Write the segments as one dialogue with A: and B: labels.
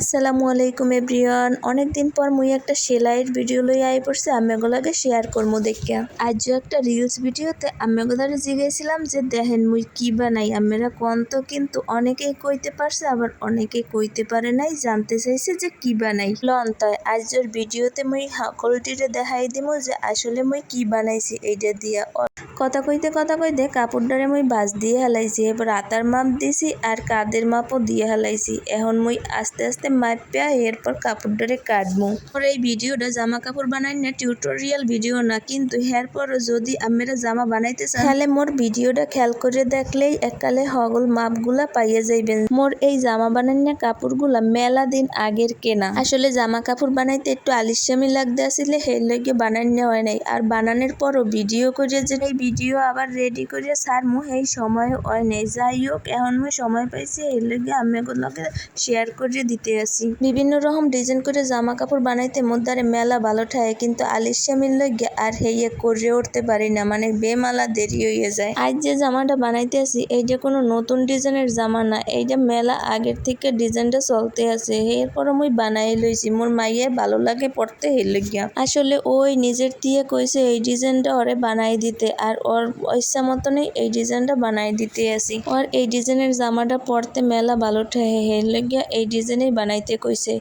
A: আসসালামু আলাইকুম এভরিওয়ান। অনেকদিন পর মুই একটা সেলাইয়ের ভিডিও লই আই পড়ছি, আম্মেগুলাকে শেয়ার করবো দেখিয়া। আজও একটা রিলস ভিডিওতে আম্মেগুলারে জিজ্ঞাসিলাম যে দেখেন মুই কি বানাই, আম্মেরা কোন তো, কিন্তু অনেকেই কইতে পারছে আবার অনেকেই কইতে পারে নাই, জানতে চাইছে যে কি বানাই। লন তাই আজের ভিডিওতে মুই সকলটিরে দেখাই দিমু যে আসলে মুই কি বানাইছি এইটা দিয়া। কথা কইতে কাপড়ডারে মুই বাজ দিয়ে হেলাইছি, এবার আতার মাপ দিছি আর কাদের মাপও দিয়ে হেলাইছি। এখন মুই আস্তে আস্তে মাইপা এরপর কাপড়ডারে কাটবো। আর এই ভিডিওটা জামা কাপড় বানাই না, টিউটোরিয়াল ভিডিও না, কিন্তু এরপর যদি আপনারা জামা বানাইতে চান তাহলে মোর ভিডিওটা খেয়াল করে দেখলেই একালে হগল মাপগুলা পাইয়া যাইবেন। মোর এই জামা বানাই না কাপড়গুলা মেলা দিন আগের কেনা। আসলে জামা কাপড় বানাইতে একটু আলিস্যামি লাগতে আসলে সেই লগে বানাই নেওয়া হয় নাই, আর বানানোর পরও ভিডিও করে যে এই ভিডিও আবার রেডি করে ছাড়মু এই সময় হয় নাই। যাই হোক, এখন মুই সময় পাইছি এই লগে আমিগুলোকে শেয়ার করে দিতে আসি। বিভিন্ন রকম ডিজাইন করে জামা কাপড় বানাইতে মোদ্দারে মেলা ভালো ঠায়, কিন্তু আলিস্যামির লগে আর হেয়ে করে উঠতে পারি না, মানে বেমালা দেরি হয়ে যায়। আজ যে জামাটা বানাইতে আসি এইটা কোনো নতুন ডিজাইনের জামা না, এইটা মেলা আগের থেকে ডিজাইনটা চলতে আছে। এরপরও মুই বানাই লইছি, মোর মাইয়ে ভালো লাগে পড়তে হের লইয়া। আসলে ওই নিজের দিয়ে কইছে এই ডিজাইনটা ওরে বানাই দিতে, আর ওর ইচ্ছা মতনই এই ডিজাইনটা বানাই দিতে আসি। ওর এই ডিজাইনের জামাটা পরতে মেলা ভালো ঠায়, হের লইয়া এই ডিজাইনেই বানাইতে কইছে।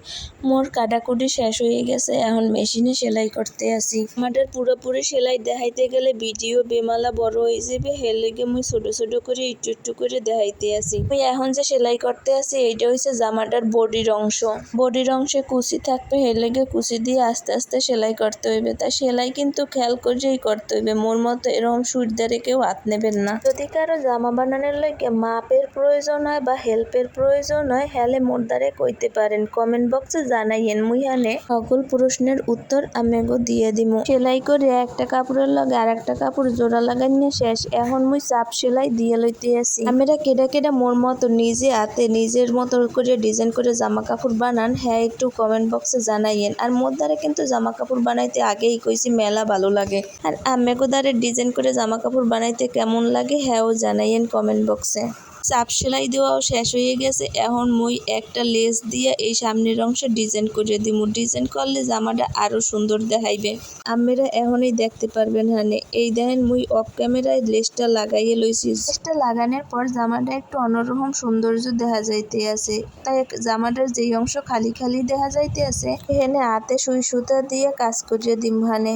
A: মোর কাটাকুটি শেষ হয়ে গেছে, এখন মেশিনে সেলাই করতে আসি। আমাদের পুরোপুরি সেলাই দেখাইতে গেলে ভিডিও বেমালা বড় হয়ে যাবে, হের লইয়া মুই ছোট ছোট করে একটু একটু করে দেখাইতে আসি। মুই এখন যে সেলাই করতে আসি এইটা হইছে জামাটার বডির অংশ। বডির অংশে কুচি থাকবে, হের লইয়া কুচি দিয়ে আস্তে আস্তে সেলাই করতে হইবে। তা সেলাই কিন্তু খেয়াল করেই করতে হইবে, মোর মতো এরকম সুর ধরে কেউ হাত নেবেন না। যদি কারো জামা বানানোর লইগে মাপের প্রয়োজন হয় বা হেল্পের প্রয়োজন হয় হেলে মোর দ্বারে কইতে পারেন, কমেন্ট বক্সে জানাইয়েন। মুই হানে সকল প্রশ্নের উত্তর আমেগো দিয়ে দিমু। সেলাই করে একটা কাপড়ের লগে আর একটা কাপড় জোড়া লাগাইনে শেষ। এখন মুই চাপ সেলাই দিয়ে লইতে আসি। আমরা কেডা মোর মতো নিজে হাতে নিজের মতো করে ডিজাইন করে জামা কাপড় বানান, হ্যাঁ একটু কমেন্ট বক্সে জানাইয়েন। আর মোর দ্বারে কিন্তু জামা কাপড় বানাইতে আগেই কইছি মেলা ভালো লাগে, আর আমেগো দ্বারে ডিজাইন করে জামা কাপড় বানাইতে কেমন লাগে হ্যাঁও জানাইয়েন কমেন্ট বক্সে। চাপ সেলাই দেওয়াও শেষ হয়ে গেছে, এখন মুই একটা লেস দিয়ে এই সামনের অংশে ডিজাইন করে দিমু। ডিজাইন করলে জামাটা আরো সুন্দর দেখাইবে। আপনারা এখনই দেখতে পারবেন। হানে এই দেখেন মুই অফ ক্যামেরায় লেসটা লাগাইয়ে লইছি। লেসটা লাগানোর পর জামাটা একটু অন্যরকম সৌন্দর্য দেখা যাইতে আছে, তাই জামাটার যেই অংশ খালি খালি দেখা যাইতে আছে এখানে হাতে সুই সুতা দিয়ে কাজ করিয়ে দিম। হানে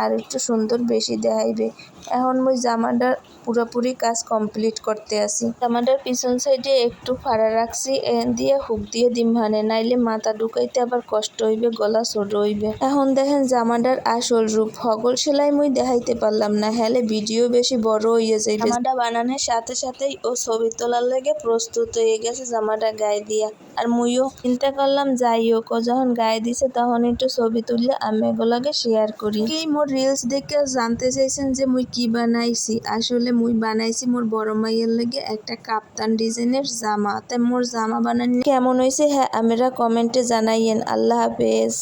A: আর একটু সুন্দর বেশি দেখাইবে। এখন মুই জামাটার পুরোপুরি কাজ কমপ্লিট করতে আসি। জামাটার পিছন সাইডে একটু ফাড়া রাখছি, এখান দিয়ে হুক দিয়ে দিম। নাইলে মাথা ঢুকাইতে আবার কষ্ট হইবে, গলা ছোট হইবে। এখন দেখেন জামাটার আসল রূপ। হগল সেলাই মুই দেখাইতে পারলাম না, হেলে ভিডিও বেশি বড় হইয়া যাইবে। জামাটা বানানোর সাথে সাথেই ও ছবি তোলার লেগে প্রস্তুত হয়ে গেছে জামাটা গায়ে দিয়া। আর মুইও চিন্তা করলাম যাই হোক, ও যখন গায়ে দিছে তখন একটু ছবি তুললে আমি এগুলোকে শেয়ার করি। কি মোর রিলস দেখে জানতে চাইছেন যে মুই কি বানাইছি? আসলে মুই বানাইছি মোর বড় মাইয়ের লগে একটা কাপ্তান ডিজাইনের জামা। তাই মোর জামা বানানো কেমন হয়েছে হ্যাঁ আমরা কমেন্টে জানাইয়েন। আল্লাহ হাফেজ।